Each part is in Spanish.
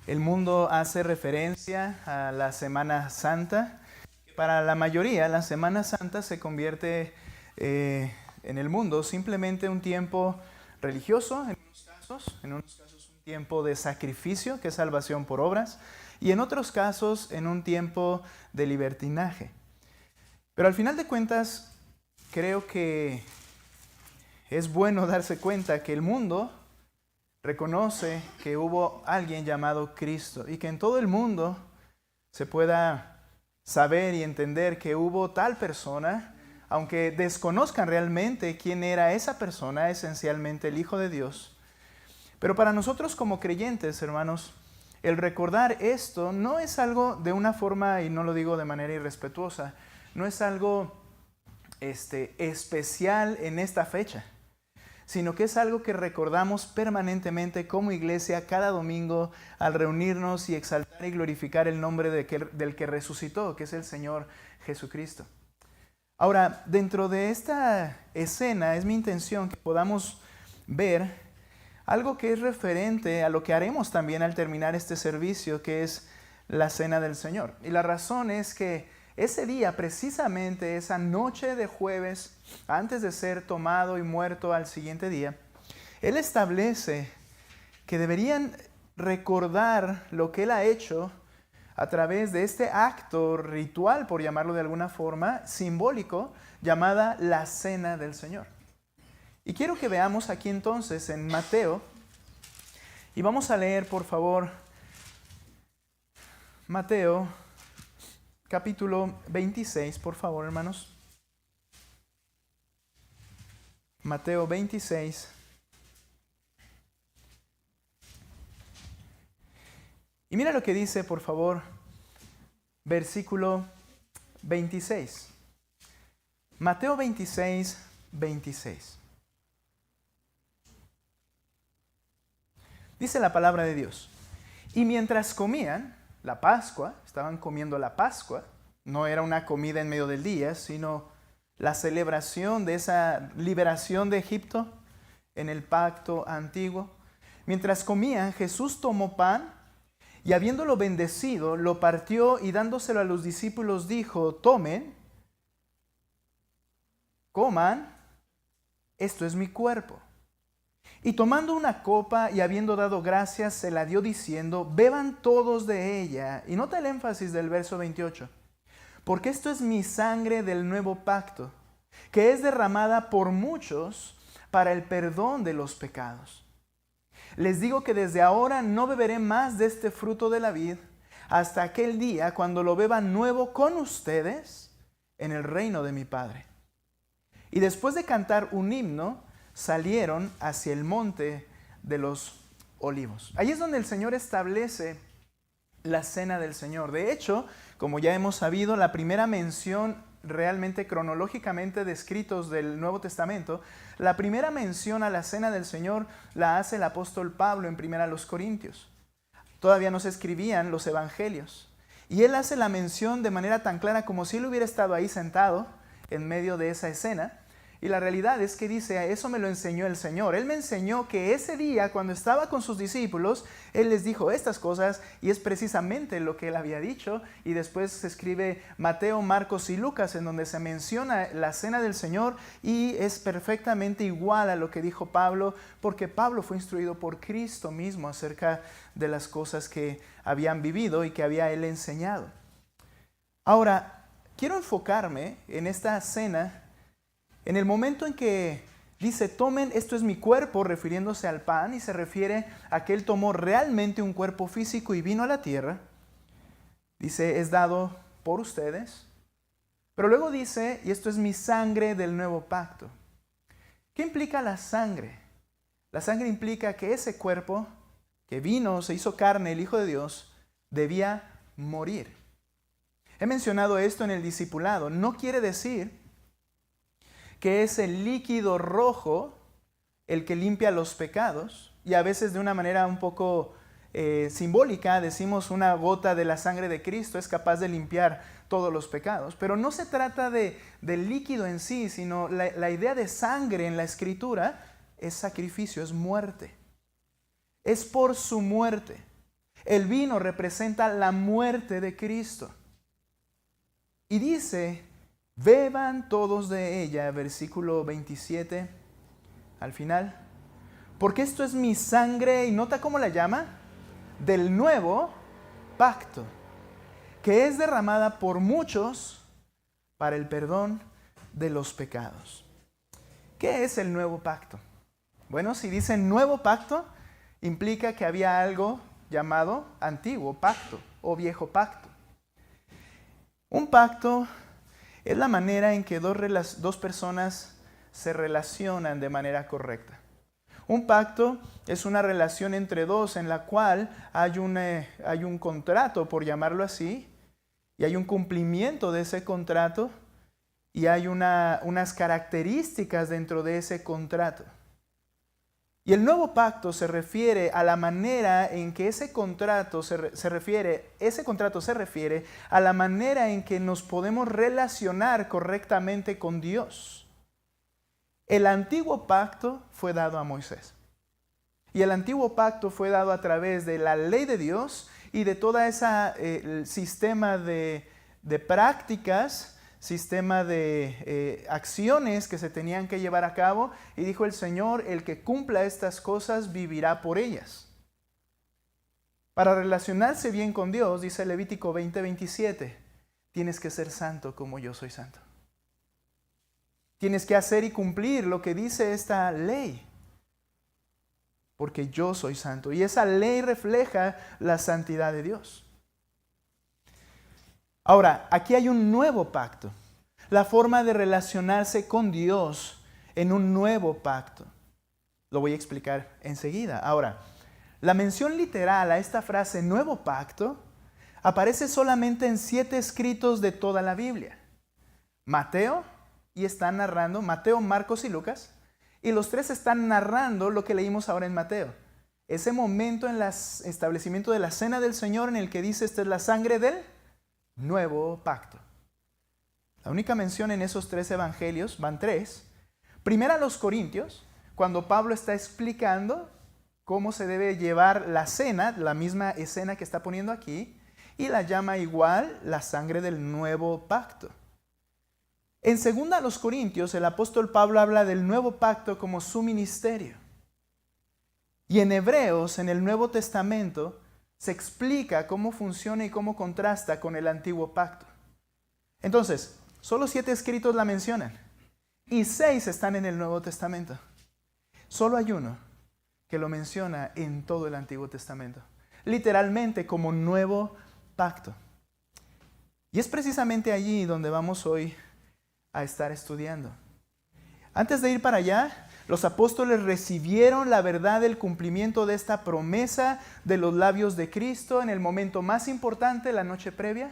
El mundo hace referencia a la Semana Santa. Para la mayoría, la Semana Santa se convierte en el mundo simplemente un tiempo religioso, en unos casos un tiempo de sacrificio, que es salvación por obras, y en otros casos en un tiempo de libertinaje. Pero al final de cuentas, creo que es bueno darse cuenta que el mundo reconoce que hubo alguien llamado Cristo y que en todo el mundo se pueda saber y entender que hubo tal persona, aunque desconozcan realmente quién era esa persona, esencialmente el Hijo de Dios. Pero para nosotros como creyentes, hermanos, el recordar esto no es algo de una forma, y no lo digo de manera irrespetuosa, no es algo especial en esta fecha, sino que es algo que recordamos permanentemente como iglesia cada domingo al reunirnos y exaltar y glorificar el nombre del que resucitó, que es el Señor Jesucristo. Ahora, dentro de esta escena es mi intención que podamos ver algo que es referente a lo que haremos también al terminar este servicio, que es la Cena del Señor. Y la razón es que ese día, precisamente esa noche de jueves, antes de ser tomado y muerto al siguiente día, Él establece que deberían recordar lo que Él ha hecho a través de este acto ritual, por llamarlo de alguna forma, simbólico, llamada la Cena del Señor. Y quiero que veamos aquí entonces en Mateo, y vamos a leer por favor Mateo capítulo 26, por favor, hermanos. Mateo 26. Y mira lo que dice, por favor, versículo 26. Mateo 26, 26. Dice la palabra de Dios. Y mientras comían la Pascua, estaban comiendo la Pascua, no era una comida en medio del día, sino la celebración de esa liberación de Egipto en el pacto antiguo. Mientras comían, Jesús tomó pan y habiéndolo bendecido, lo partió y dándoselo a los discípulos dijo, tomen, coman, esto es mi cuerpo. Y tomando una copa y habiendo dado gracias, se la dio diciendo, beban todos de ella. Y nota el énfasis del verso 28. Porque esto es mi sangre del nuevo pacto, que es derramada por muchos para el perdón de los pecados. Les digo que desde ahora no beberé más de este fruto de la vid, hasta aquel día cuando lo beba nuevo con ustedes en el reino de mi Padre. Y después de cantar un himno, salieron hacia el monte de los olivos. Ahí es donde el Señor establece la cena del Señor. De hecho, como ya hemos sabido, la primera mención realmente cronológicamente de escritos del Nuevo Testamento, la primera mención a la cena del Señor la hace el apóstol Pablo en 1 Corintios. Todavía no se escribían los evangelios. Y él hace la mención de manera tan clara como si él hubiera estado ahí sentado en medio de esa escena. Y la realidad es que dice, eso me lo enseñó el Señor. Él me enseñó que ese día, cuando estaba con sus discípulos, Él les dijo estas cosas y es precisamente lo que Él había dicho. Y después se escribe Mateo, Marcos y Lucas, en donde se menciona la cena del Señor y es perfectamente igual a lo que dijo Pablo, porque Pablo fue instruido por Cristo mismo acerca de las cosas que habían vivido y que había Él enseñado. Ahora, quiero enfocarme en esta cena. En el momento en que dice, tomen, esto es mi cuerpo, refiriéndose al pan, y se refiere a que Él tomó realmente un cuerpo físico y vino a la tierra. Dice, es dado por ustedes. Pero luego dice, y esto es mi sangre del nuevo pacto. ¿Qué implica la sangre? La sangre implica que ese cuerpo que vino, se hizo carne, el Hijo de Dios, debía morir. He mencionado esto en el discipulado. No quiere decir que es el líquido rojo el que limpia los pecados, y a veces de una manera un poco simbólica decimos una gota de la sangre de Cristo es capaz de limpiar todos los pecados, pero no se trata del líquido en sí, sino la idea de sangre en la Escritura es sacrificio, es muerte, es por su muerte. El vino representa la muerte de Cristo. Y dice, beban todos de ella, versículo 27, al final. Porque esto es mi sangre, y nota cómo la llama, del nuevo pacto, que es derramada por muchos para el perdón de los pecados. ¿Qué es el nuevo pacto? Bueno, si dice nuevo pacto, implica que había algo llamado antiguo pacto o viejo pacto. Un pacto es la manera en que dos personas se relacionan de manera correcta. Un pacto es una relación entre dos en la cual hay un contrato, por llamarlo así, y hay un cumplimiento de ese contrato y hay unas características dentro de ese contrato. Y el nuevo pacto se refiere a la manera en que ese contrato se refiere a la manera en que nos podemos relacionar correctamente con Dios. El antiguo pacto fue dado a Moisés. Y el antiguo pacto fue dado a través de la ley de Dios y de toda esa sistema de prácticas, sistema de acciones que se tenían que llevar a cabo. Y dijo el Señor, el que cumpla estas cosas vivirá por ellas. Para relacionarse bien con Dios, dice Levítico 20:27, tienes que ser santo como yo soy santo. Tienes que hacer y cumplir lo que dice esta ley, porque yo soy santo. Y esa ley refleja la santidad de Dios. Ahora, aquí hay un nuevo pacto. La forma de relacionarse con Dios en un nuevo pacto. Lo voy a explicar enseguida. Ahora, la mención literal a esta frase nuevo pacto aparece solamente en 7 escritos de toda la Biblia. Mateo, y están narrando, Mateo, Marcos y Lucas, y los 3 están narrando lo que leímos ahora en Mateo. Ese momento en el establecimiento de la cena del Señor en el que dice, esta es la sangre del nuevo pacto. La única mención en esos 3 evangelios, van 3. Primera a los Corintios, cuando Pablo está explicando cómo se debe llevar la cena, la misma escena que está poniendo aquí, y la llama igual la sangre del nuevo pacto. En segunda a los Corintios, el apóstol Pablo habla del nuevo pacto como su ministerio. Y en Hebreos, en el Nuevo Testamento, se explica cómo funciona y cómo contrasta con el antiguo pacto. Entonces, solo 7 escritos la mencionan y 6 están en el Nuevo Testamento. Solo hay uno que lo menciona en todo el Antiguo Testamento, literalmente como nuevo pacto. Y es precisamente allí donde vamos hoy a estar estudiando. Antes de ir para allá, los apóstoles recibieron la verdad del cumplimiento de esta promesa de los labios de Cristo en el momento más importante, la noche previa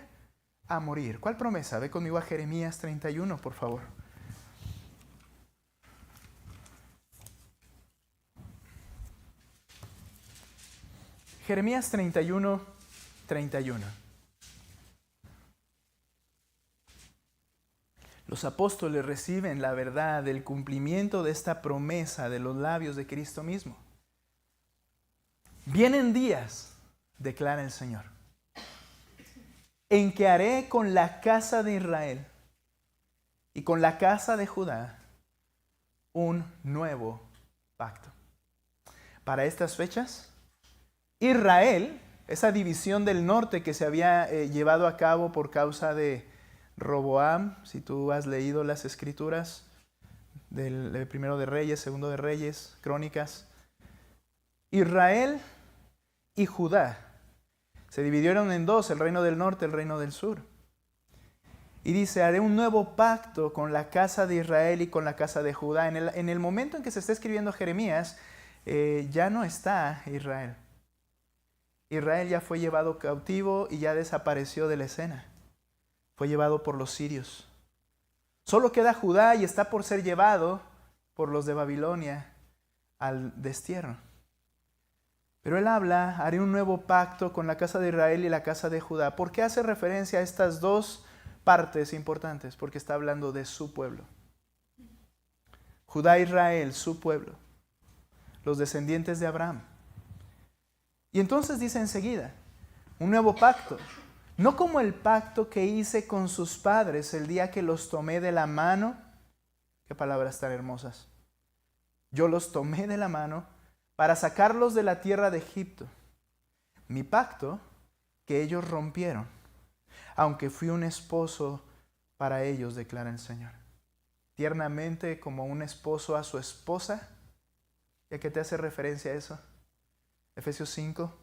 a morir. ¿Cuál promesa? Ve conmigo a Jeremías 31, por favor. Jeremías 31, 31. Los apóstoles reciben la verdad del cumplimiento de esta promesa de los labios de Cristo mismo. Vienen días, declara el Señor, en que haré con la casa de Israel y con la casa de Judá un nuevo pacto. Para estas fechas, Israel, esa división del norte que se había llevado a cabo por causa de Roboam, si tú has leído las escrituras del primero de Reyes, segundo de Reyes, Crónicas, Israel y Judá se dividieron en dos, el reino del norte y el reino del sur. Y dice, haré un nuevo pacto con la casa de Israel y con la casa de Judá. En el momento en que se está escribiendo Jeremías, ya no está Israel. Israel ya fue llevado cautivo y ya desapareció de la escena. Fue llevado por los sirios. Solo queda Judá y está por ser llevado por los de Babilonia al destierro. Pero él habla, haré un nuevo pacto con la casa de Israel y la casa de Judá. ¿Por qué hace referencia a estas dos partes importantes? Porque está hablando de su pueblo. Judá e Israel, su pueblo. Los descendientes de Abraham. Y entonces dice enseguida, Un nuevo pacto. No como el pacto que hice con sus padres el día que los tomé de la mano. Qué palabras tan hermosas. Yo los tomé de la mano para sacarlos de la tierra de Egipto. Mi pacto que ellos rompieron, aunque fui un esposo para ellos, declara el Señor. Tiernamente como un esposo a su esposa. ¿Y a qué te hace referencia a eso? Efesios 5.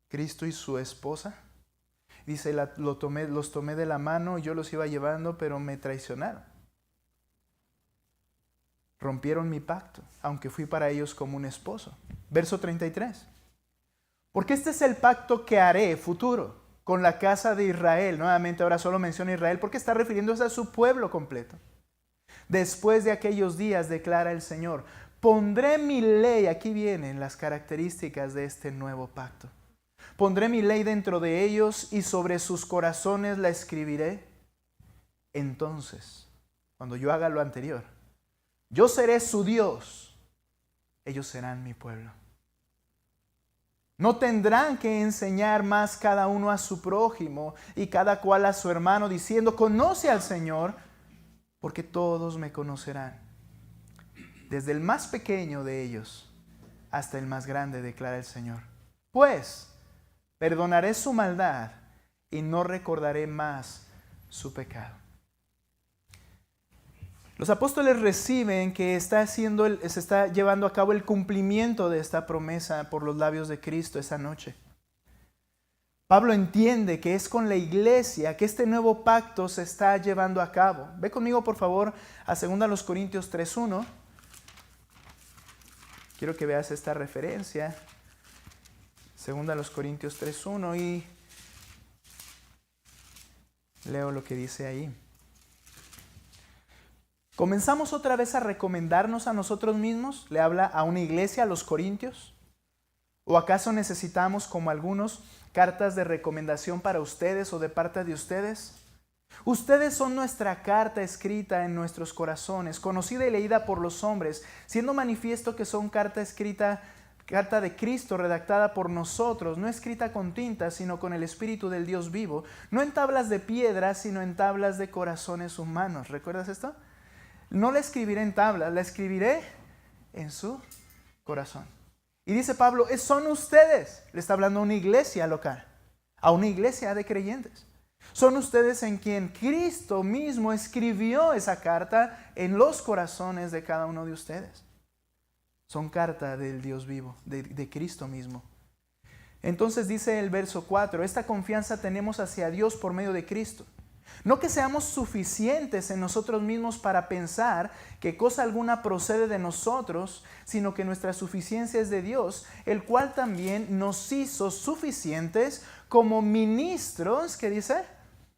Cristo y su esposa. Dice, los tomé de la mano, yo los iba llevando, pero me traicionaron. Rompieron mi pacto, aunque fui para ellos como un esposo. Verso 33. Porque este es el pacto que haré futuro con la casa de Israel. Nuevamente ahora solo menciona Israel porque está refiriéndose a su pueblo completo. Después de aquellos días, declara el Señor, pondré mi ley, aquí vienen las características de este nuevo pacto. Pondré mi ley dentro de ellos y sobre sus corazones la escribiré. Entonces, cuando yo haga lo anterior, yo seré su Dios, ellos serán mi pueblo. No tendrán que enseñar más cada uno a su prójimo y cada cual a su hermano, diciendo, conoce al Señor, porque todos me conocerán. Desde el más pequeño de ellos hasta el más grande, declara el Señor. Pues, perdonaré su maldad y no recordaré más su pecado. Los apóstoles reciben que se está llevando a cabo el cumplimiento de esta promesa por los labios de Cristo esa noche. Pablo entiende que es con la iglesia que este nuevo pacto se está llevando a cabo. Ve conmigo por favor a 2 Corintios 3:1. Quiero que veas esta referencia. 2 Corintios 3:1 y leo lo que dice ahí. ¿Comenzamos otra vez a recomendarnos a nosotros mismos? ¿Le habla a una iglesia, a los corintios? ¿O acaso necesitamos, como algunos, cartas de recomendación para ustedes o de parte de ustedes? Ustedes son nuestra carta escrita en nuestros corazones, conocida y leída por los hombres, siendo manifiesto que son carta de Cristo redactada por nosotros, no escrita con tinta, sino con el Espíritu del Dios vivo, no en tablas de piedra, sino en tablas de corazones humanos. ¿Recuerdas esto? No la escribiré en tablas, la escribiré en su corazón. Y dice Pablo, son ustedes, le está hablando a una iglesia local, a una iglesia de creyentes. Son ustedes en quien Cristo mismo escribió esa carta en los corazones de cada uno de ustedes. Son carta del Dios vivo, de Cristo mismo. Entonces dice el verso 4, esta confianza tenemos hacia Dios por medio de Cristo. No que seamos suficientes en nosotros mismos para pensar que cosa alguna procede de nosotros, sino que nuestra suficiencia es de Dios, el cual también nos hizo suficientes como ministros, ¿qué dice?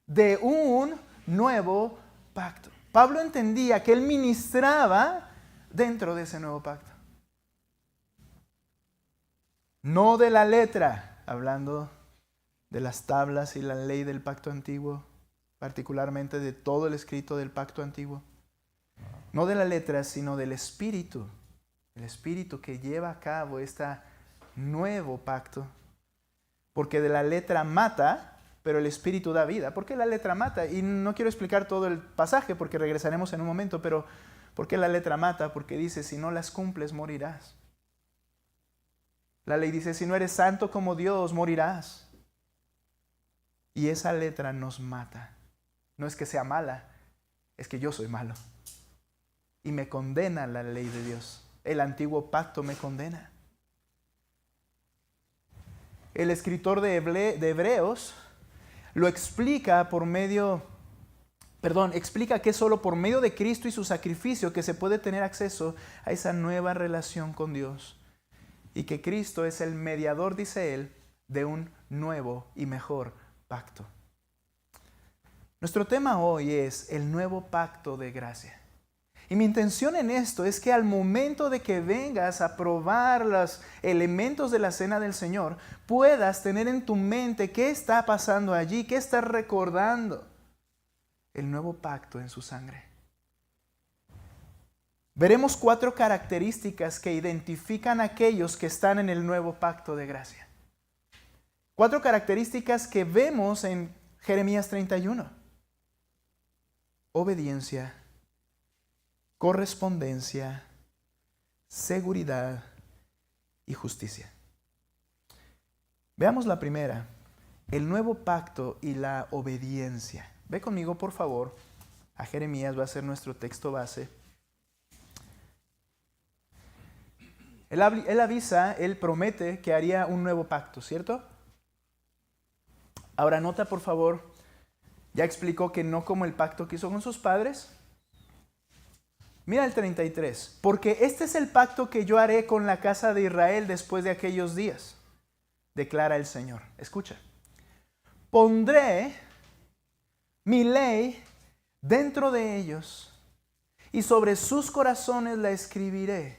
De un nuevo pacto. Pablo entendía que él ministraba dentro de ese nuevo pacto. No de la letra, hablando de las tablas y la ley del pacto antiguo, particularmente de todo el escrito del pacto antiguo. No de la letra, sino del Espíritu. El Espíritu que lleva a cabo este nuevo pacto. Porque de la letra mata, pero el Espíritu da vida. ¿Por qué la letra mata? Y no quiero explicar todo el pasaje porque regresaremos en un momento, pero ¿por qué la letra mata? Porque dice, si no las cumples, morirás. La ley dice, si no eres santo como Dios, morirás. Y esa letra nos mata. No es que sea mala, es que yo soy malo. Y me condena la ley de Dios. El antiguo pacto me condena. El escritor de Hebreos lo explica explica que es solo por medio de Cristo y su sacrificio que se puede tener acceso a esa nueva relación con Dios. Y que Cristo es el mediador, dice él, de un nuevo y mejor pacto. Nuestro tema hoy es el nuevo pacto de gracia. Y mi intención en esto es que al momento de que vengas a probar los elementos de la cena del Señor, puedas tener en tu mente qué está pasando allí, qué estás recordando. El nuevo pacto en su sangre. Veremos 4 características que identifican a aquellos que están en el nuevo pacto de gracia. 4 características que vemos en Jeremías 31. Obediencia, correspondencia, seguridad y justicia. Veamos la primera, el nuevo pacto y la obediencia. Ve conmigo, por favor, a Jeremías, va a ser nuestro texto base. Él avisa, él promete que haría un nuevo pacto, ¿cierto? Ahora nota, por favor, ya explicó que no como el pacto que hizo con sus padres. Mira el 33. Porque este es el pacto que yo haré con la casa de Israel después de aquellos días, declara el Señor. Escucha. Pondré mi ley dentro de ellos y sobre sus corazones la escribiré.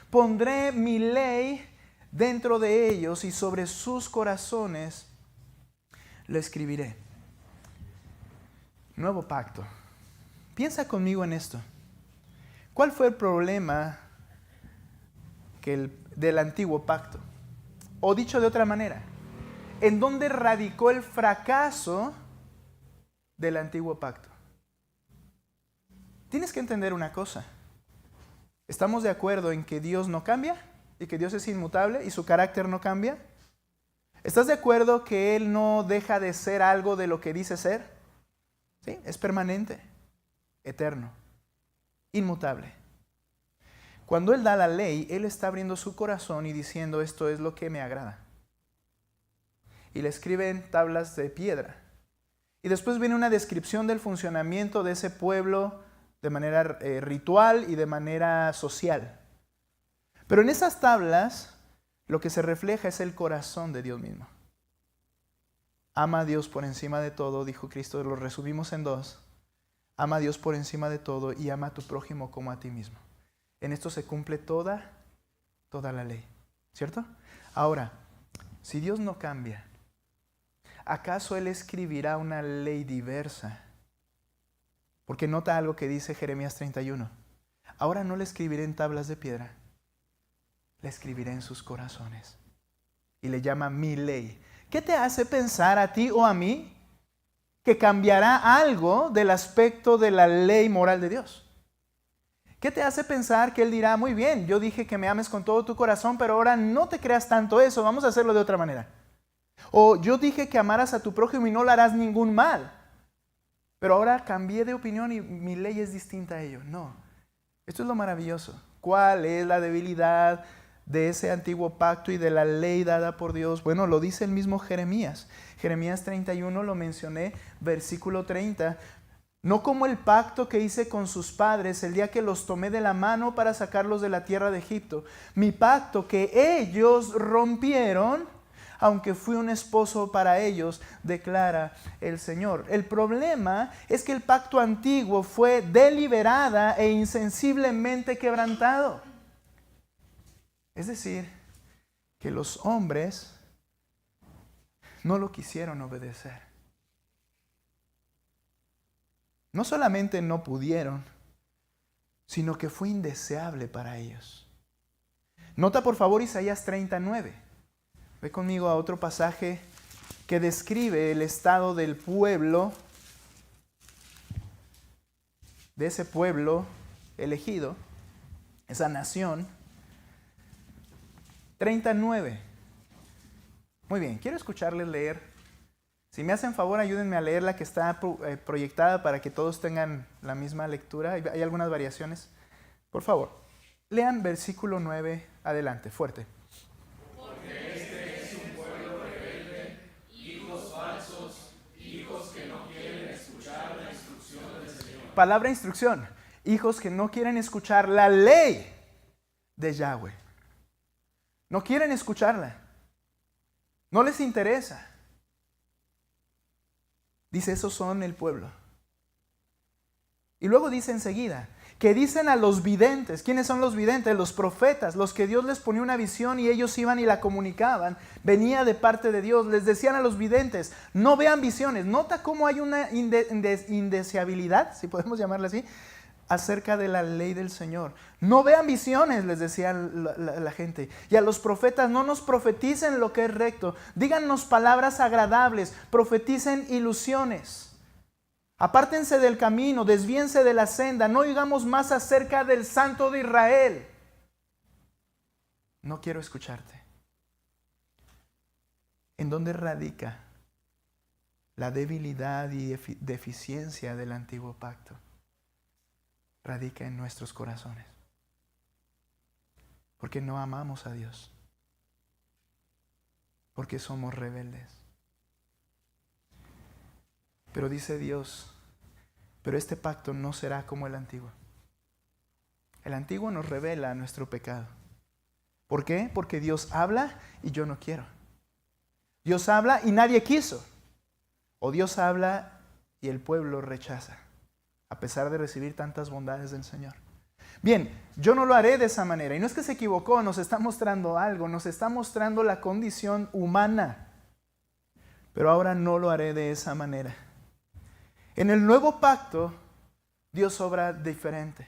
Pondré mi ley dentro de ellos y sobre sus corazones la escribiré. Nuevo pacto. Piensa conmigo en esto. ¿Cuál fue el problema del antiguo pacto? O dicho de otra manera, ¿en dónde radicó el fracaso del antiguo pacto? Tienes que entender una cosa. ¿Estamos de acuerdo en que Dios no cambia y que Dios es inmutable y su carácter no cambia? ¿Estás de acuerdo que Él no deja de ser algo de lo que dice ser? Sí, es permanente, eterno, inmutable. Cuando Él da la ley, Él está abriendo su corazón y diciendo, esto es lo que me agrada. Y le escribe en tablas de piedra. Y después viene una descripción del funcionamiento de ese pueblo de manera ritual y de manera social. Pero en esas tablas, lo que se refleja es el corazón de Dios mismo. Ama a Dios por encima de todo, dijo Cristo, lo resumimos en 2. Ama a Dios por encima de todo y ama a tu prójimo como a ti mismo. En esto se cumple toda la ley, ¿cierto? Ahora, si Dios no cambia, ¿acaso Él escribirá una ley diversa? Porque nota algo que dice Jeremías 31. Ahora no le escribiré en tablas de piedra, le escribiré en sus corazones. Y le llama mi ley. ¿Qué te hace pensar a ti o a mí que cambiará algo del aspecto de la ley moral de Dios? ¿Qué te hace pensar que Él dirá, muy bien, yo dije que me ames con todo tu corazón, pero ahora no te creas tanto eso, vamos a hacerlo de otra manera? O yo dije que amaras a tu prójimo y no le harás ningún mal, pero ahora cambié de opinión y mi ley es distinta a ello. No, esto es lo maravilloso. ¿Cuál es la debilidad de ese antiguo pacto y de la ley dada por Dios? Bueno, lo dice el mismo Jeremías. Jeremías 31 lo mencioné, versículo 30. No como el pacto que hice con sus padres el día que los tomé de la mano para sacarlos de la tierra de Egipto. Mi pacto que ellos rompieron, aunque fui un esposo para ellos, declara el Señor. El problema es que el pacto antiguo fue deliberada e insensiblemente quebrantado. Es decir, que los hombres no lo quisieron obedecer. No solamente no pudieron, sino que fue indeseable para ellos. Nota por favor Isaías 39. Ve conmigo a otro pasaje que describe el estado del pueblo, de ese pueblo elegido, esa nación. 39. Muy bien, quiero escucharles leer. Si me hacen favor, ayúdenme a leer la que está proyectada para que todos tengan la misma lectura. Hay algunas variaciones. Por favor, lean versículo 9 adelante, fuerte. Porque este es un pueblo rebelde, hijos falsos, hijos que no quieren escuchar la instrucción del Señor. Palabra instrucción. Hijos que no quieren escuchar la ley de Yahweh. No quieren escucharla. No les interesa. Dice, esos son el pueblo. Y luego dice enseguida, que dicen a los videntes. ¿Quiénes son los videntes? Los profetas, los que Dios les ponía una visión y ellos iban y la comunicaban. Venía de parte de Dios. Les decían a los videntes, no vean visiones. Nota cómo hay una indeseabilidad, si podemos llamarla así, acerca de la ley del Señor. No vean visiones, les decía la gente. Y a los profetas, no nos profeticen lo que es recto. Díganos palabras agradables, profeticen ilusiones. Apártense del camino, desvíense de la senda. No oigamos más acerca del Santo de Israel. No quiero escucharte. ¿En dónde radica la debilidad y deficiencia del antiguo pacto? Radica en nuestros corazones. Porque no amamos a Dios. Porque somos rebeldes. Pero dice Dios, pero este pacto no será como el antiguo. El antiguo nos revela nuestro pecado. ¿Por qué? Porque Dios habla y yo no quiero. Dios habla y nadie quiso. O Dios habla y el pueblo rechaza, a pesar de recibir tantas bondades del Señor. Bien, yo no lo haré de esa manera. Y no es que se equivocó, nos está mostrando algo, nos está mostrando la condición humana. Pero ahora no lo haré de esa manera. En el nuevo pacto, Dios obra diferente.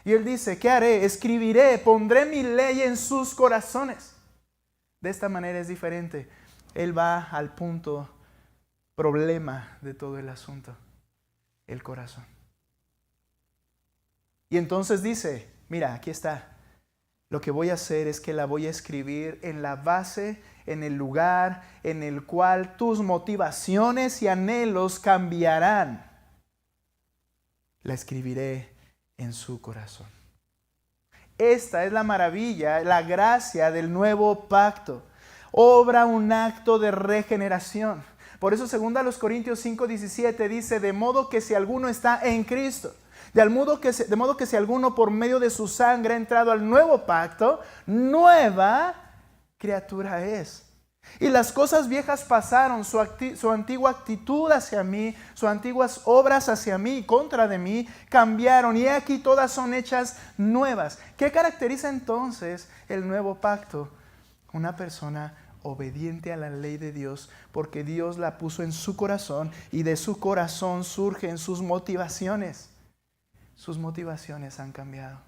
Y Él dice, ¿qué haré? Escribiré, pondré mi ley en sus corazones. De esta manera es diferente. Él va al punto, problema de todo el asunto, el corazón. Y entonces dice, mira, aquí está. Lo que voy a hacer es que la voy a escribir en la base, en el lugar en el cual tus motivaciones y anhelos cambiarán. La escribiré en su corazón. Esta es la maravilla, la gracia del nuevo pacto. Obra un acto de regeneración. Por eso 2 Corintios 5:17 dice, de modo que si alguno está en Cristo, de modo que si alguno por medio de su sangre ha entrado al nuevo pacto, nueva criatura es. Y las cosas viejas pasaron, su antigua actitud hacia mí, sus antiguas obras hacia mí, contra de mí, cambiaron. Y aquí todas son hechas nuevas. ¿Qué caracteriza entonces el nuevo pacto? Una persona obediente a la ley de Dios, porque Dios la puso en su corazón y de su corazón surgen sus motivaciones. Sus motivaciones han cambiado.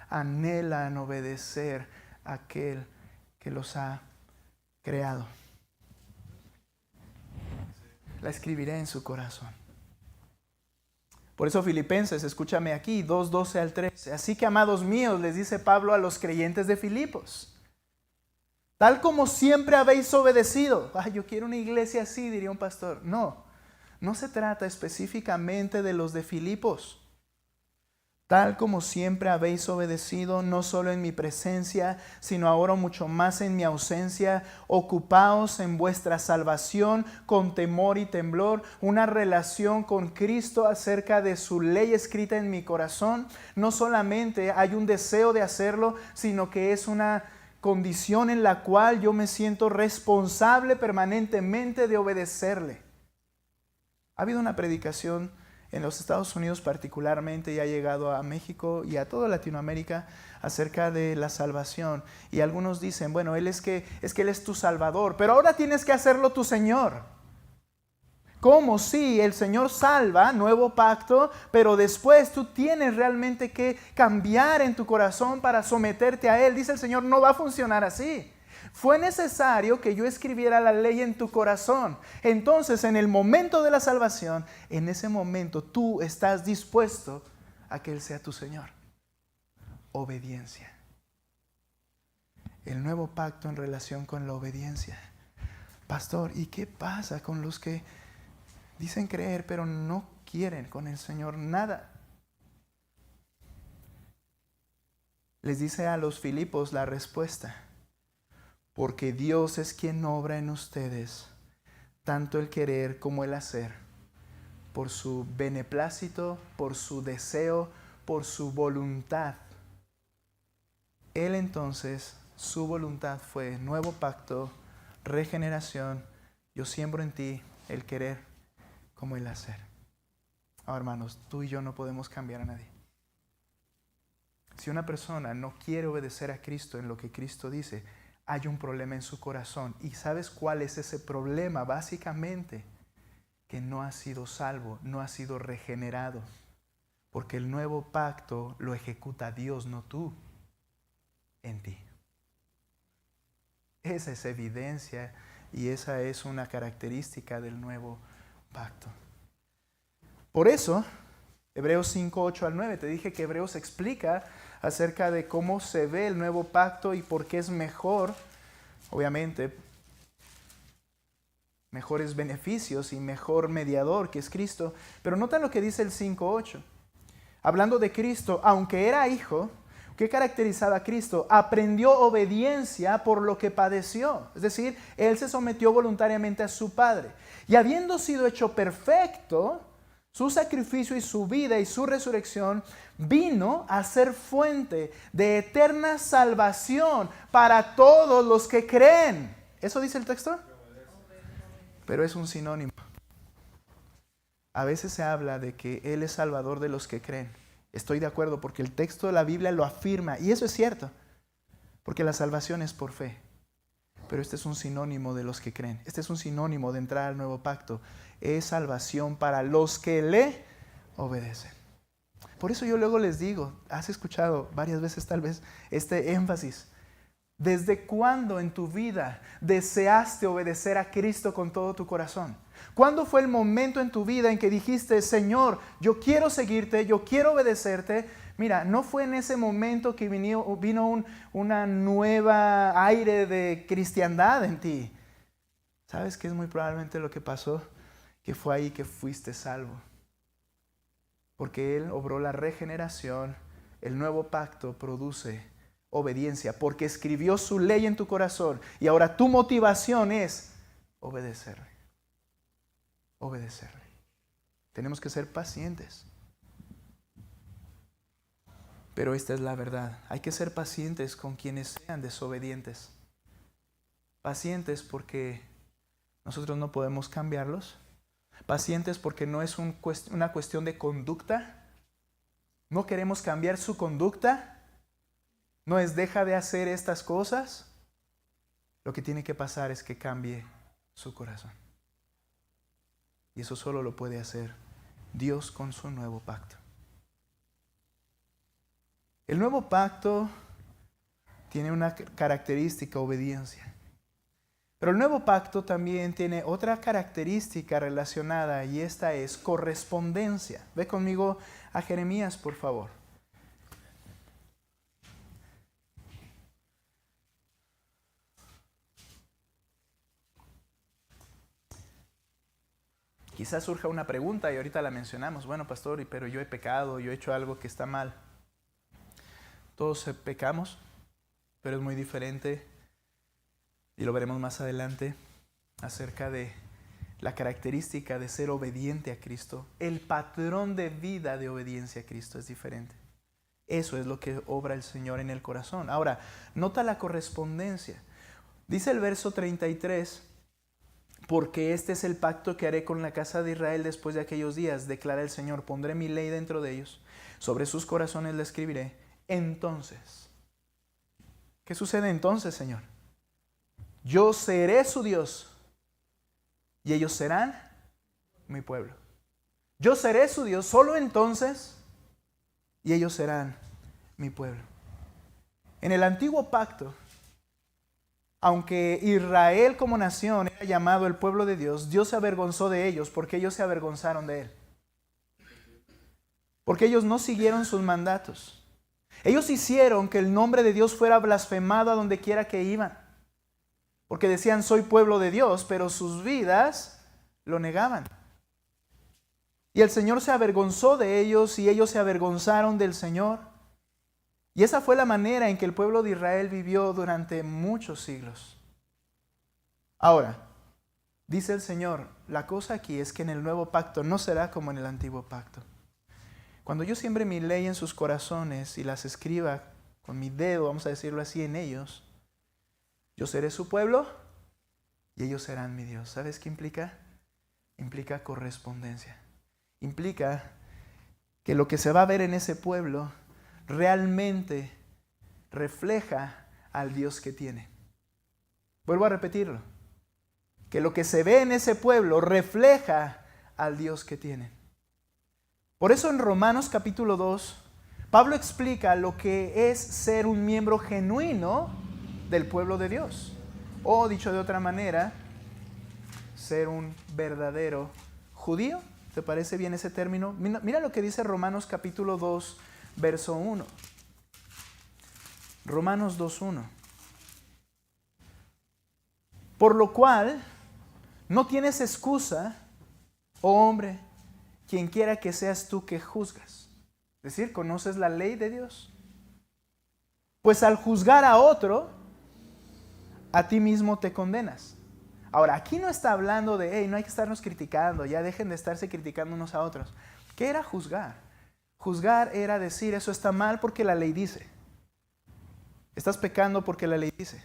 Anhelan obedecer a aquel que los ha creado. La escribiré en su corazón. Por eso Filipenses, escúchame aquí, 2:12 al 13. Así que, amados míos, les dice Pablo a los creyentes de Filipos, tal como siempre habéis obedecido. Yo quiero una iglesia así, diría un pastor. No se trata específicamente de los de Filipos. Tal como siempre habéis obedecido, no solo en mi presencia, sino ahora mucho más en mi ausencia, ocupaos en vuestra salvación con temor y temblor, una relación con Cristo acerca de su ley escrita en mi corazón. No solamente hay un deseo de hacerlo, sino que es una condición en la cual yo me siento responsable permanentemente de obedecerle. Ha habido una predicación en los Estados Unidos particularmente, y ha llegado a México y a toda Latinoamérica acerca de la salvación. Y algunos dicen, bueno, es que Él es tu Salvador, pero ahora tienes que hacerlo tu Señor. ¿Cómo? Sí, el Señor salva, nuevo pacto, pero después tú tienes realmente que cambiar en tu corazón para someterte a Él. Dice el Señor, no va a funcionar así. Fue necesario que yo escribiera la ley en tu corazón. Entonces, en el momento de la salvación, en ese momento tú estás dispuesto a que Él sea tu Señor. Obediencia. El nuevo pacto en relación con la obediencia. Pastor, ¿y qué pasa con los que dicen creer pero no quieren con el Señor nada? Les dice a los Filipos la respuesta. Porque Dios es quien obra en ustedes, tanto el querer como el hacer, por su beneplácito, por su deseo, por su voluntad. Él entonces, su voluntad fue nuevo pacto, regeneración. Yo siembro en ti el querer como el hacer. Ahora, hermanos, tú y yo no podemos cambiar a nadie. Si una persona no quiere obedecer a Cristo en lo que Cristo dice, hay un problema en su corazón. ¿Y sabes cuál es ese problema? Básicamente, que no ha sido salvo, no ha sido regenerado. Porque el nuevo pacto lo ejecuta Dios, no tú, en ti. Esa es evidencia y esa es una característica del nuevo pacto. Por eso, Hebreos 5, 8 al 9, te dije que Hebreos explica acerca de cómo se ve el nuevo pacto y por qué es mejor, obviamente, mejores beneficios y mejor mediador que es Cristo. Pero nota lo que dice el 5:8. Hablando de Cristo, aunque era hijo, ¿qué caracterizaba a Cristo? Aprendió obediencia por lo que padeció. Es decir, Él se sometió voluntariamente a su Padre. Y habiendo sido hecho perfecto, su sacrificio y su vida y su resurrección vino a ser fuente de eterna salvación para todos los que creen. ¿Eso dice el texto? Pero es un sinónimo. A veces se habla de que Él es salvador de los que creen. Estoy de acuerdo porque el texto de la Biblia lo afirma y eso es cierto. Porque la salvación es por fe. Pero este es un sinónimo de los que creen. Este es un sinónimo de entrar al nuevo pacto. Es salvación para los que le obedecen. Por eso yo luego les digo, has escuchado varias veces tal vez este énfasis. ¿Desde cuándo en tu vida deseaste obedecer a Cristo con todo tu corazón? ¿Cuándo fue el momento en tu vida en que dijiste, Señor, yo quiero seguirte, yo quiero obedecerte? Mira, no fue en ese momento que vino una nueva aire de cristiandad en ti. ¿Sabes qué es muy probablemente lo que pasó? Que fue ahí que fuiste salvo. Porque Él obró la regeneración, el nuevo pacto produce obediencia, porque escribió su ley en tu corazón y ahora tu motivación es obedecerle. Obedecerle. Tenemos que ser pacientes. Pero esta es la verdad. Hay que ser pacientes con quienes sean desobedientes. Pacientes porque nosotros no podemos cambiarlos. Pacientes porque no es una cuestión de conducta. No queremos cambiar su conducta. No es deja de hacer estas cosas. Lo que tiene que pasar es que cambie su corazón. Y eso solo lo puede hacer Dios con su nuevo pacto. El nuevo pacto tiene una característica, obediencia. Pero el nuevo pacto también tiene otra característica relacionada y esta es correspondencia. Ve conmigo a Jeremías, por favor. Quizás surja una pregunta y ahorita la mencionamos. Bueno, pastor, pero yo he pecado, yo he hecho algo que está mal. Todos pecamos, pero es muy diferente. Y lo veremos más adelante acerca de la característica de ser obediente a Cristo. El patrón de vida de obediencia a Cristo es diferente. Eso es lo que obra el Señor en el corazón. Ahora, nota la correspondencia. Dice el verso 33, porque este es el pacto que haré con la casa de Israel después de aquellos días, declara el Señor, pondré mi ley dentro de ellos, sobre sus corazones la escribiré. Entonces, ¿qué sucede entonces, Señor? Yo seré su Dios y ellos serán mi pueblo. Yo seré su Dios solo entonces y ellos serán mi pueblo. En el antiguo pacto, aunque Israel como nación era llamado el pueblo de Dios, Dios se avergonzó de ellos porque ellos se avergonzaron de Él. Porque ellos no siguieron sus mandatos. Ellos hicieron que el nombre de Dios fuera blasfemado a donde quiera que iban. Porque decían, soy pueblo de Dios, pero sus vidas lo negaban. Y el Señor se avergonzó de ellos y ellos se avergonzaron del Señor. Y esa fue la manera en que el pueblo de Israel vivió durante muchos siglos. Ahora, dice el Señor, la cosa aquí es que en el nuevo pacto no será como en el antiguo pacto. Cuando yo siembre mi ley en sus corazones y las escriba con mi dedo, vamos a decirlo así, en ellos, yo seré su pueblo y ellos serán mi Dios. ¿Sabes qué implica? Implica correspondencia. Implica que lo que se va a ver en ese pueblo realmente refleja al Dios que tiene. Vuelvo a repetirlo. Que lo que se ve en ese pueblo refleja al Dios que tiene. Por eso en Romanos capítulo 2, Pablo explica lo que es ser un miembro genuino del pueblo de Dios. O dicho de otra manera, ser un verdadero judío. ¿Te parece bien ese término? Mira lo que dice Romanos capítulo 2, verso 1. Romanos 2:1. Por lo cual, no tienes excusa, oh hombre, quien quiera que seas tú que juzgas. Es decir, conoces la ley de Dios. Pues al juzgar a otro, a ti mismo te condenas. Ahora, aquí no está hablando de, hey, no hay que estarnos criticando, ya dejen de estarse criticando unos a otros. ¿Qué era juzgar? Juzgar era decir, eso está mal porque la ley dice. Estás pecando porque la ley dice.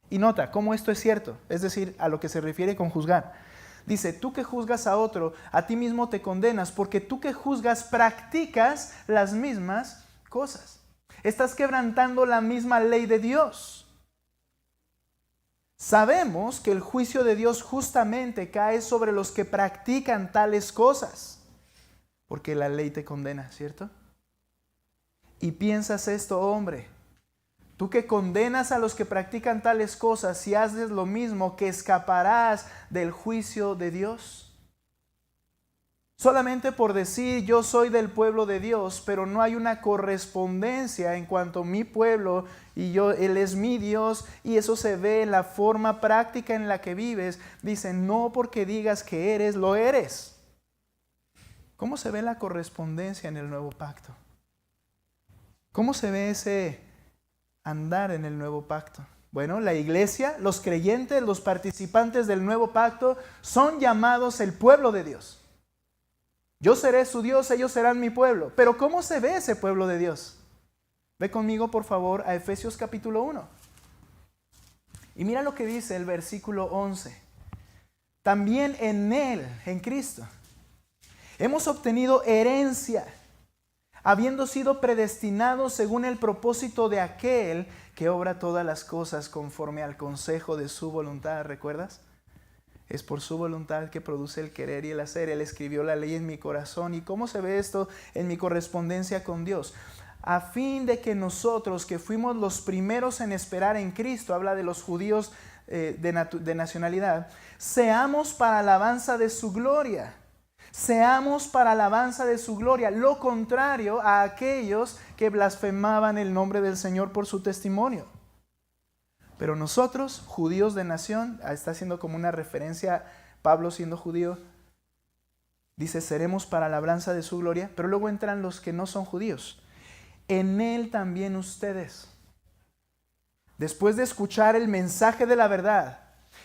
Y nota cómo esto es cierto, es decir, a lo que se refiere con juzgar. Dice, tú que juzgas a otro, a ti mismo te condenas, porque tú que juzgas practicas las mismas cosas. Estás quebrantando la misma ley de Dios. Sabemos que el juicio de Dios justamente cae sobre los que practican tales cosas, porque la ley te condena, ¿cierto? Y piensas esto, hombre, tú que condenas a los que practican tales cosas, si haces lo mismo, ¿que escaparás del juicio de Dios? Solamente por decir yo soy del pueblo de Dios, pero no hay una correspondencia en cuanto a mi pueblo y yo, Él es mi Dios, y eso se ve en la forma práctica en la que vives. Dicen, no porque digas que eres, lo eres. ¿Cómo se ve la correspondencia en el nuevo pacto? ¿Cómo se ve ese andar en el nuevo pacto? Bueno, la iglesia, los creyentes, los participantes del nuevo pacto son llamados el pueblo de Dios. Yo seré su Dios, ellos serán mi pueblo. Pero ¿cómo se ve ese pueblo de Dios? Ve conmigo, por favor, a Efesios capítulo 1. Y mira lo que dice el versículo 11. También en Él, en Cristo, hemos obtenido herencia, habiendo sido predestinados según el propósito de aquel que obra todas las cosas conforme al consejo de su voluntad. ¿Recuerdas? Es por su voluntad que produce el querer y el hacer. Él escribió la ley en mi corazón. ¿Y cómo se ve esto en mi correspondencia con Dios? A fin de que nosotros, que fuimos los primeros en esperar en Cristo, habla de los judíos de nacionalidad, seamos para alabanza de su gloria. Seamos para alabanza de su gloria. Lo contrario a aquellos que blasfemaban el nombre del Señor por su testimonio. Pero nosotros, judíos de nación, está haciendo como una referencia, Pablo siendo judío, dice, seremos para la alabanza de su gloria, pero luego entran los que no son judíos. En Él también ustedes, después de escuchar el mensaje de la verdad,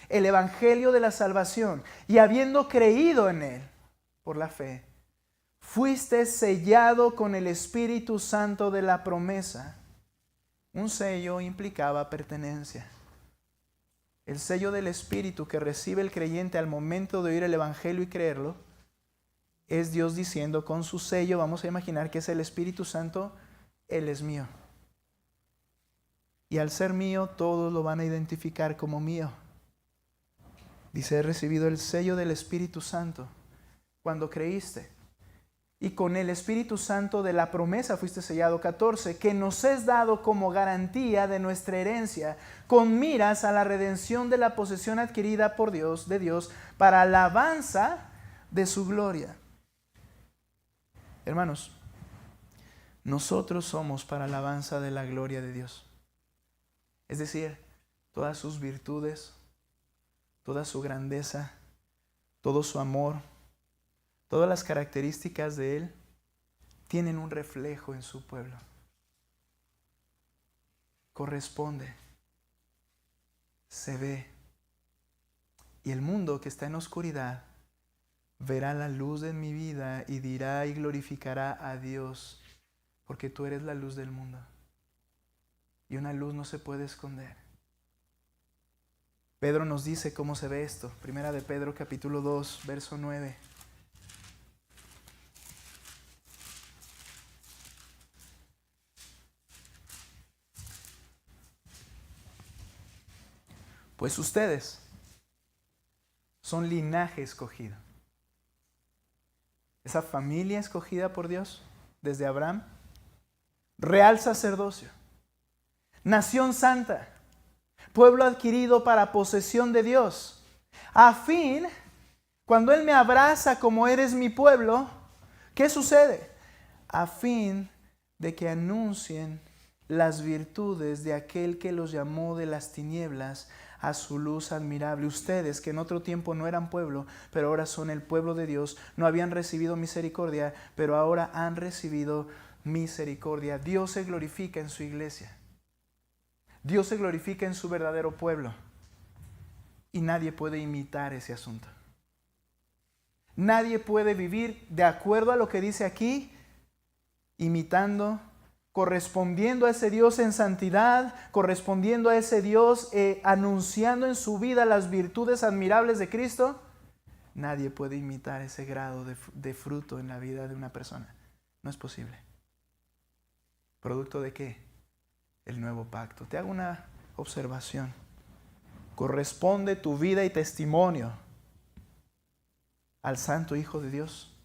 el evangelio de la salvación, y habiendo creído en Él por la fe, fuiste sellado con el Espíritu Santo de la promesa. Un sello implicaba pertenencia. El sello del Espíritu que recibe el creyente al momento de oír el Evangelio y creerlo, es Dios diciendo con su sello, vamos a imaginar que es el Espíritu Santo, Él es mío. Y al ser mío, todos lo van a identificar como mío. Dice, he recibido el sello del Espíritu Santo cuando creíste. Y con el Espíritu Santo de la promesa fuiste sellado. 14, que nos es dado como garantía de nuestra herencia, con miras a la redención de la posesión adquirida por Dios, de Dios, para alabanza de su gloria. Hermanos, nosotros somos para alabanza de la gloria de Dios. Es decir, todas sus virtudes, toda su grandeza, todo su amor, todas las características de Él tienen un reflejo en su pueblo. Corresponde, se ve. Y el mundo que está en oscuridad verá la luz de mi vida y dirá y glorificará a Dios, porque tú eres la luz del mundo. Y una luz no se puede esconder. Pedro nos dice cómo se ve esto. Primera de Pedro capítulo 2, verso 9. Pues ustedes son linaje escogido. esa familia escogida por Dios desde Abraham, real sacerdocio, nación santa, pueblo adquirido para posesión de Dios, a fin, cuando Él me abraza como eres mi pueblo, ¿qué sucede? A fin de que anuncien las virtudes de aquel que los llamó de las tinieblas a su luz admirable. Ustedes, que en otro tiempo no eran pueblo, pero ahora son el pueblo de Dios, no habían recibido misericordia, pero ahora han recibido misericordia. Dios se glorifica en su iglesia. Dios se glorifica en su verdadero pueblo. Y nadie puede imitar ese asunto. Nadie puede vivir de acuerdo a lo que dice aquí, imitando, correspondiendo a ese Dios en santidad, correspondiendo a ese Dios, anunciando en su vida las virtudes admirables de Cristo. Nadie puede imitar ese grado de fruto en la vida de una persona. No es posible. ¿Producto de qué? El nuevo pacto. Te hago una observación. ¿Corresponde tu vida y testimonio al Santo Hijo de Dios?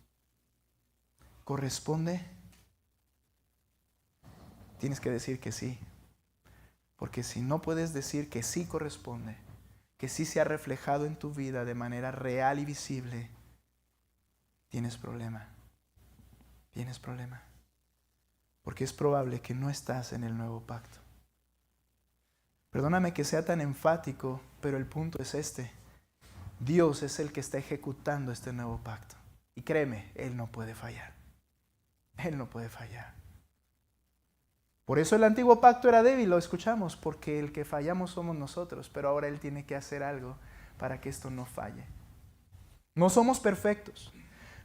¿Corresponde? Tienes que decir que sí. Porque si no puedes decir que sí corresponde, que sí se ha reflejado en tu vida de manera real y visible, tienes problema. Tienes problema. Porque es probable que no estás en el nuevo pacto. Perdóname que sea tan enfático, pero el punto es este. Dios es el que está ejecutando este nuevo pacto. Y créeme, Él no puede fallar. Él no puede fallar. Por eso el antiguo pacto era débil, lo escuchamos, porque el que fallamos somos nosotros, pero ahora Él tiene que hacer algo para que esto no falle. No somos perfectos.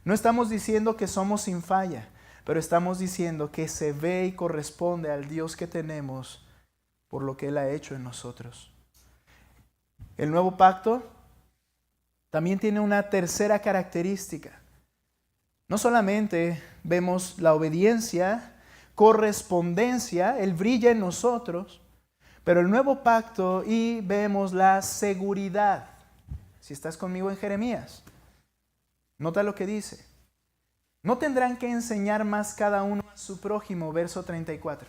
No estamos diciendo que somos sin falla, pero estamos diciendo que se ve y corresponde al Dios que tenemos por lo que Él ha hecho en nosotros. El nuevo pacto también tiene una tercera característica. No solamente vemos la obediencia, correspondencia, Él brilla en nosotros, pero el nuevo pacto y vemos la seguridad. Si estás conmigo en Jeremías, nota lo que dice. No tendrán que enseñar más cada uno a su prójimo, verso 34.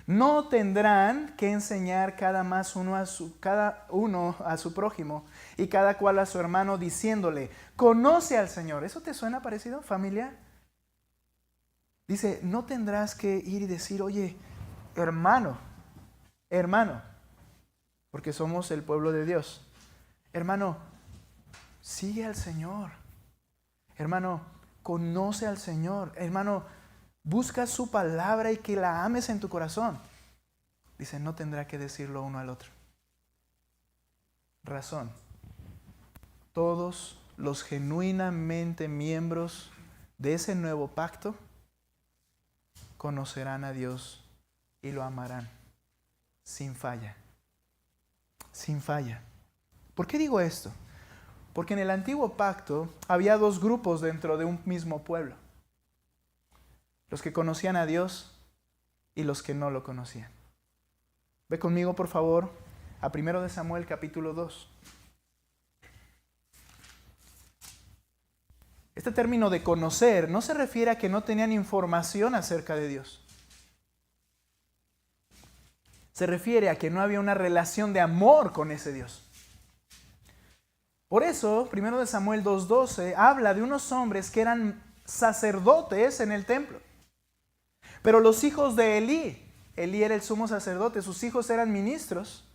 No tendrán que enseñar cada uno a su prójimo y cada cual a su hermano diciéndole, conoce al Señor. ¿Eso te suena parecido, familiar? Dice, no tendrás que ir y decir, oye, hermano, porque somos el pueblo de Dios. Hermano, sigue al Señor. Hermano, conoce al Señor. Hermano, busca su palabra y que la ames en tu corazón. Dice, no tendrá que decirlo uno al otro. Razón. Todos los genuinamente miembros de ese nuevo pacto conocerán a Dios y lo amarán sin falla. Sin falla. ¿Por qué digo esto? Porque en el antiguo pacto había dos grupos dentro de un mismo pueblo. Los que conocían a Dios y los que no lo conocían. Ve conmigo, por favor, a 1 de Samuel capítulo 2. Este término de conocer no se refiere a que no tenían información acerca de Dios. Se refiere a que no había una relación de amor con ese Dios. Por eso, 1 de Samuel 2:12 habla de unos hombres que eran sacerdotes en el templo. Pero los hijos de Elí era el sumo sacerdote, sus hijos eran ministros.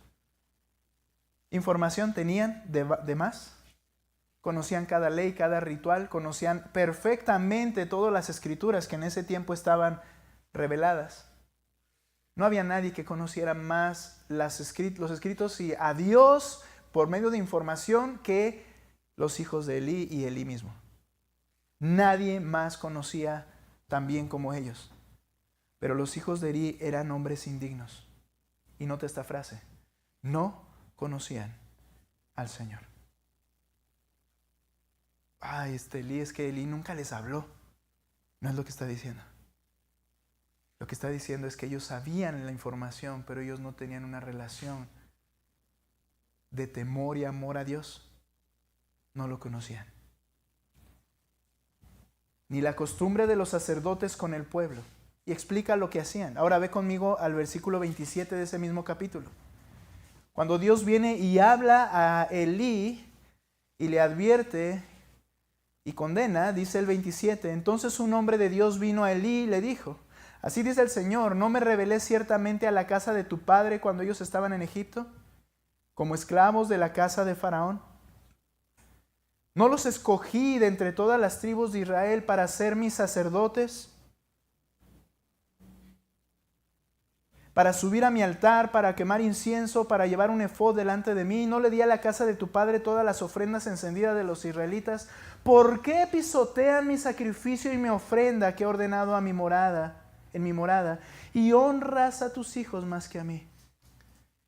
Información tenían de más. Conocían cada ley, cada ritual, conocían perfectamente todas las escrituras que en ese tiempo estaban reveladas. No había nadie que conociera más los escritos y a Dios por medio de información que los hijos de Elí y Elí mismo. Nadie más conocía tan bien como ellos. Pero los hijos de Elí eran hombres indignos. Y nota esta frase, no conocían al Señor. Ay, Elí, es que Elí nunca les habló. No es lo que está diciendo. Lo que está diciendo es que ellos sabían la información, pero ellos no tenían una relación de temor y amor a Dios. No lo conocían. ni la costumbre de los sacerdotes con el pueblo. Y explica lo que hacían. Ahora ve conmigo al versículo 27 de ese mismo capítulo. Cuando Dios viene y habla a Elí y le advierte y condena, dice el 27, entonces un hombre de Dios vino a Elí y le dijo, así dice el Señor, ¿no me revelé ciertamente a la casa de tu padre cuando ellos estaban en Egipto, como esclavos de la casa de Faraón? ¿No los escogí de entre todas las tribus de Israel para ser mis sacerdotes? Para subir a mi altar, para quemar incienso, para llevar un efod delante de mí. ¿No le di a la casa de tu padre todas las ofrendas encendidas de los israelitas? ¿Por qué pisotean mi sacrificio y mi ofrenda que he ordenado en mi morada? Y honras a tus hijos más que a mí,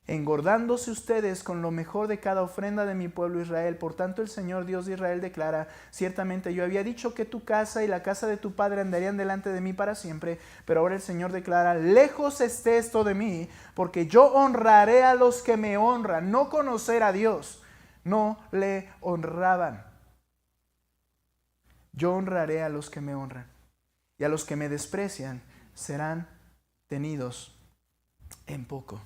engordándose ustedes con lo mejor de cada ofrenda de mi pueblo Israel. Por tanto el Señor Dios de Israel declara, ciertamente yo había dicho que tu casa y la casa de tu padre andarían delante de mí para siempre, pero ahora el Señor declara, lejos esté esto de mí, porque yo honraré a los que me honran. No conocer a Dios, no le honraban. Yo honraré a los que me honran, y a los que me desprecian serán tenidos en poco.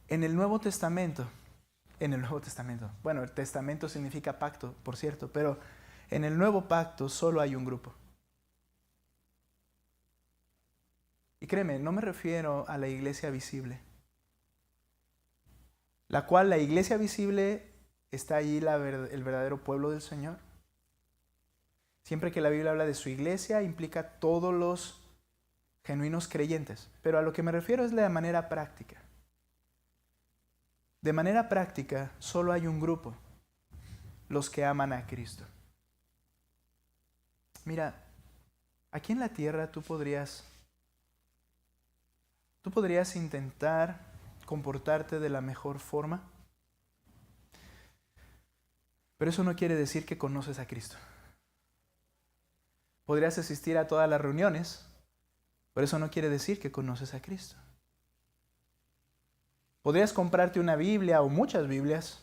En el Nuevo Testamento, bueno, el testamento significa pacto, por cierto, pero en el Nuevo Pacto solo hay un grupo. Y créeme, no me refiero a la iglesia visible, la cual la iglesia visible está allí el verdadero pueblo del Señor. Siempre que la Biblia habla de su iglesia, implica todos los genuinos creyentes, pero a lo que me refiero es la manera práctica. De manera práctica, solo hay un grupo, los que aman a Cristo. Mira, aquí en la tierra tú podrías intentar comportarte de la mejor forma, pero eso no quiere decir que conoces a Cristo. Podrías asistir a todas las reuniones, pero eso no quiere decir que conoces a Cristo. Podrías comprarte una Biblia o muchas Biblias,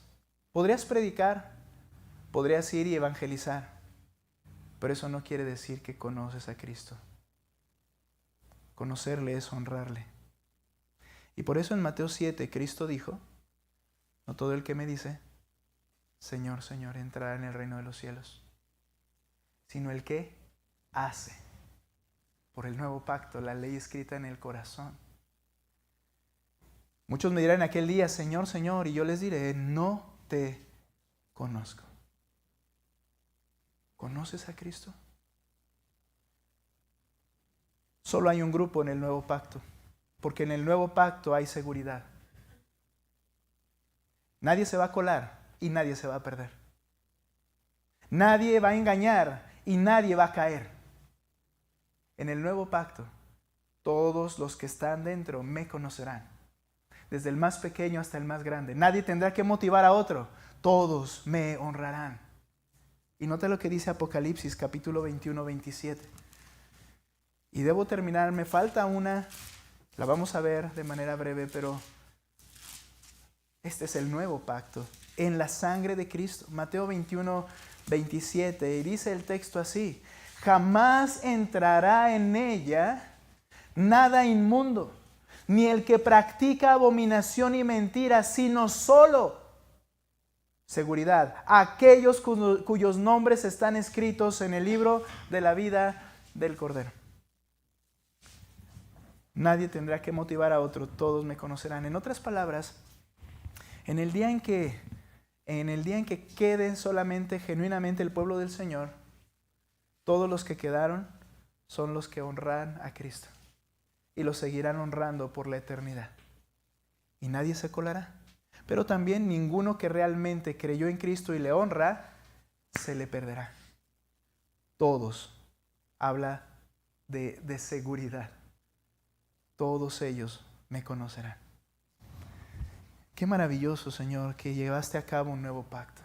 podrías predicar, podrías ir y evangelizar, pero eso no quiere decir que conoces a Cristo. Conocerle es honrarle. Y por eso en Mateo 7 Cristo dijo, no todo el que me dice, Señor, Señor, entrará en el reino de los cielos, sino el que hace. Por el nuevo pacto, la ley escrita en el corazón. Muchos me dirán en aquel día, Señor, Señor, y yo les diré, no te conozco. ¿Conoces a Cristo? Solo hay un grupo en el nuevo pacto, porque en el nuevo pacto hay seguridad. Nadie se va a colar y nadie se va a perder. Nadie va a engañar y nadie va a caer. En el nuevo pacto, todos los que están dentro me conocerán. Desde el más pequeño hasta el más grande. Nadie tendrá que motivar a otro. Todos me honrarán. Y nota lo que dice Apocalipsis capítulo 21, 27. Y debo terminar, me falta una, la vamos a ver de manera breve, pero este es el nuevo pacto en la sangre de Cristo. Mateo 21, 27. Y dice el texto así, jamás entrará en ella nada inmundo, ni el que practica abominación y mentira, sino solo, seguridad, aquellos cuyos nombres están escritos en el libro de la vida del Cordero. Nadie tendrá que motivar a otro, todos me conocerán. En otras palabras, en el día en que queden solamente genuinamente el pueblo del Señor, todos los que quedaron son los que honran a Cristo. Y lo seguirán honrando por la eternidad. Y nadie se colará. Pero también ninguno que realmente creyó en Cristo y le honra, se le perderá. Todos. Habla de seguridad. Todos ellos me conocerán. Qué maravilloso, Señor, que llevaste a cabo un nuevo pacto.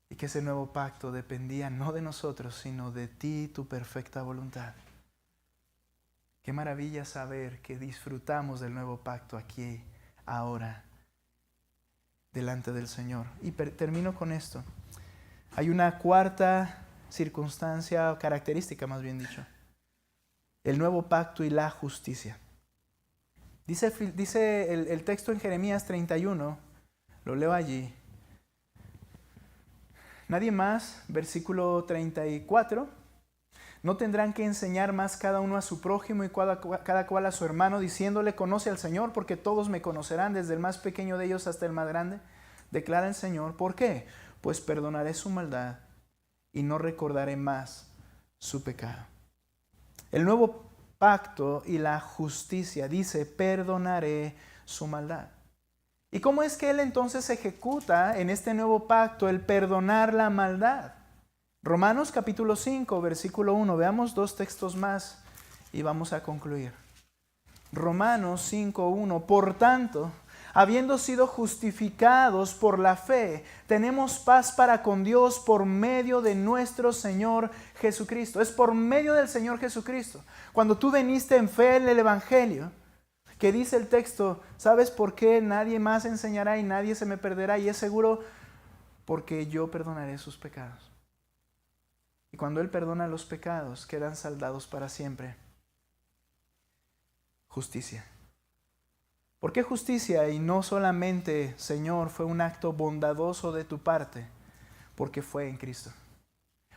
Y que ese nuevo pacto dependía no de nosotros, sino de ti y tu perfecta voluntad. Qué maravilla saber que disfrutamos del nuevo pacto aquí, ahora, delante del Señor. Y termino con esto. Hay una cuarta circunstancia, característica más bien dicho. El nuevo pacto y la justicia. Dice el texto en Jeremías 31, lo leo allí. Nadie más, versículo 34, no tendrán que enseñar más cada uno a su prójimo y cada cual a su hermano, diciéndole, conoce al Señor, porque todos me conocerán, desde el más pequeño de ellos hasta el más grande, declara el Señor. ¿Por qué? Pues perdonaré su maldad y no recordaré más su pecado. El nuevo pacto y la justicia dice, perdonaré su maldad. ¿Y cómo es que Él entonces ejecuta en este nuevo pacto el perdonar la maldad? Romanos capítulo 5, versículo 1. Veamos 2 textos más y vamos a concluir. Romanos 5, 1. Por tanto, habiendo sido justificados por la fe, tenemos paz para con Dios por medio de nuestro Señor Jesucristo. Es por medio del Señor Jesucristo. Cuando tú veniste en fe en el Evangelio, que dice el texto, ¿sabes por qué nadie más enseñará y nadie se me perderá? Y es seguro, porque yo perdonaré sus pecados. Y cuando Él perdona los pecados, quedan saldados para siempre. Justicia. ¿Por qué justicia? Y no solamente, Señor, fue un acto bondadoso de tu parte, porque fue en Cristo.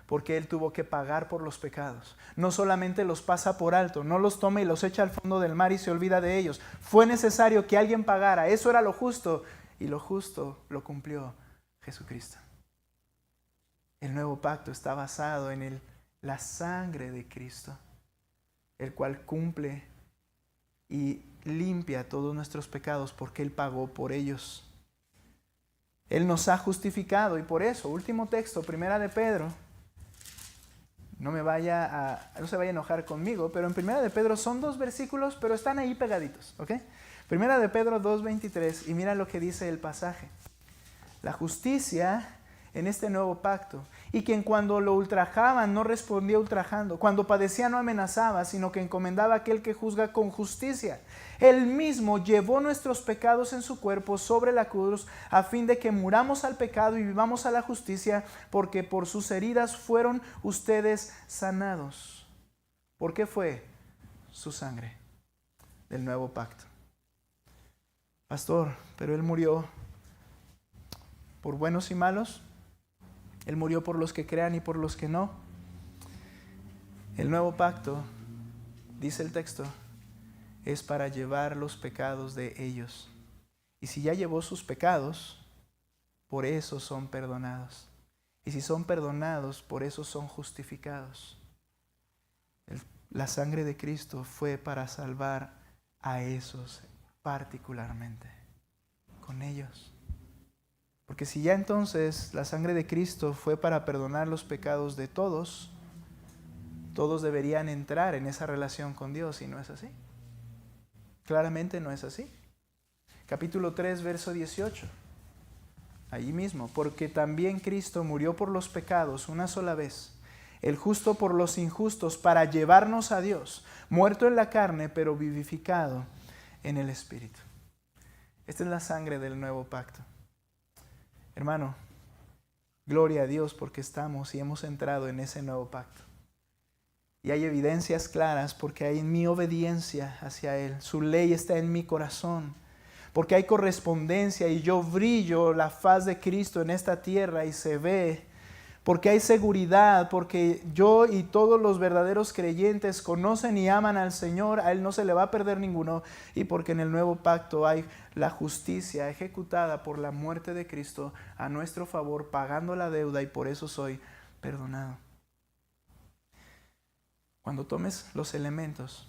Porque Él tuvo que pagar por los pecados. No solamente los pasa por alto, no los toma y los echa al fondo del mar y se olvida de ellos. Fue necesario que alguien pagara. Eso era lo justo. Y lo justo lo cumplió Jesucristo. El nuevo pacto está basado en la sangre de Cristo, el cual cumple y limpia todos nuestros pecados porque Él pagó por ellos. Él nos ha justificado y por eso, último texto, Primera de Pedro. No se vaya a enojar conmigo, pero en Primera de Pedro son 2 versículos, pero están ahí pegaditos, ¿ok? Primera de Pedro 2:23 y mira lo que dice el pasaje. La justicia en este nuevo pacto, y quien cuando lo ultrajaban no respondía ultrajando, cuando padecía no amenazaba, sino que encomendaba a aquel que juzga con justicia. Él mismo llevó nuestros pecados en su cuerpo sobre la cruz, a fin de que muramos al pecado y vivamos a la justicia, porque por sus heridas fueron ustedes sanados. ¿Por qué fue? Su sangre del nuevo pacto. Pastor, pero Él murió por buenos y malos. Él murió por los que crean y por los que no. El nuevo pacto, dice el texto, es para llevar los pecados de ellos. Y si ya llevó sus pecados, por eso son perdonados. Y si son perdonados, por eso son justificados. La sangre de Cristo fue para salvar a esos particularmente, con ellos. Porque si ya entonces la sangre de Cristo fue para perdonar los pecados de todos, todos deberían entrar en esa relación con Dios, y no es así. Claramente no es así. Capítulo 3, verso 18. Allí mismo, porque también Cristo murió por los pecados una sola vez, el justo por los injustos, para llevarnos a Dios, muerto en la carne, pero vivificado en el Espíritu. Esta es la sangre del nuevo pacto. Hermano, gloria a Dios porque estamos y hemos entrado en ese nuevo pacto. Y hay evidencias claras porque hay en mi obediencia hacia Él. Su ley está en mi corazón. Porque hay correspondencia y yo brillo la faz de Cristo en esta tierra y se ve. Porque hay seguridad, porque yo y todos los verdaderos creyentes conocen y aman al Señor, a Él no se le va a perder ninguno, y porque en el nuevo pacto hay la justicia ejecutada por la muerte de Cristo a nuestro favor, pagando la deuda, y por eso soy perdonado. Cuando tomes los elementos,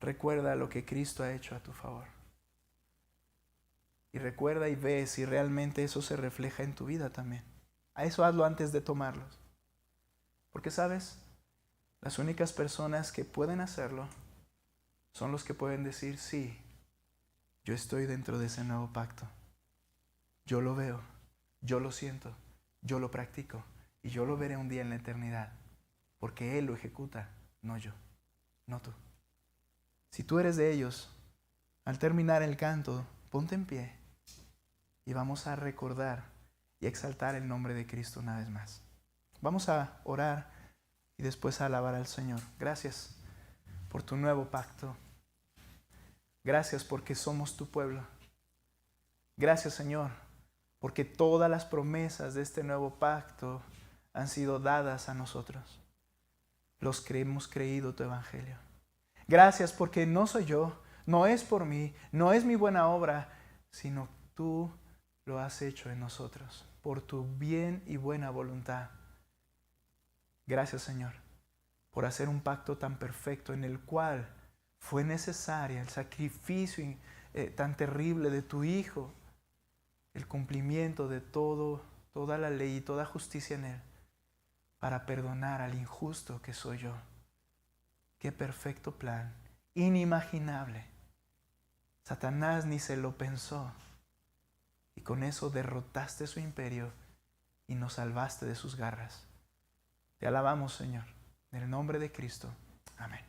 recuerda lo que Cristo ha hecho a tu favor. Y recuerda y ve si realmente eso se refleja en tu vida también. A eso hazlo antes de tomarlos. Porque, ¿sabes? Las únicas personas que pueden hacerlo son los que pueden decir, sí, yo estoy dentro de ese nuevo pacto. Yo lo veo, yo lo siento, yo lo practico y yo lo veré un día en la eternidad. Porque Él lo ejecuta, no yo, no tú. Si tú eres de ellos, al terminar el canto, ponte en pie y vamos a recordar y exaltar el nombre de Cristo una vez más. Vamos a orar y después a alabar al Señor. Gracias por tu nuevo pacto. Gracias porque somos tu pueblo. Gracias, Señor, porque todas las promesas de este nuevo pacto han sido dadas a nosotros, los que hemos creído tu evangelio. Gracias porque no soy yo, no es por mí, no es mi buena obra, sino tú lo has hecho en nosotros, por tu bien y buena voluntad. Gracias, Señor, por hacer un pacto tan perfecto en el cual fue necesario el sacrificio tan terrible de tu Hijo, el cumplimiento de toda la ley y toda justicia en Él, para perdonar al injusto que soy yo. Qué perfecto plan, inimaginable. Satanás ni se lo pensó. Y con eso derrotaste su imperio y nos salvaste de sus garras. Te alabamos, Señor, en el nombre de Cristo. Amén.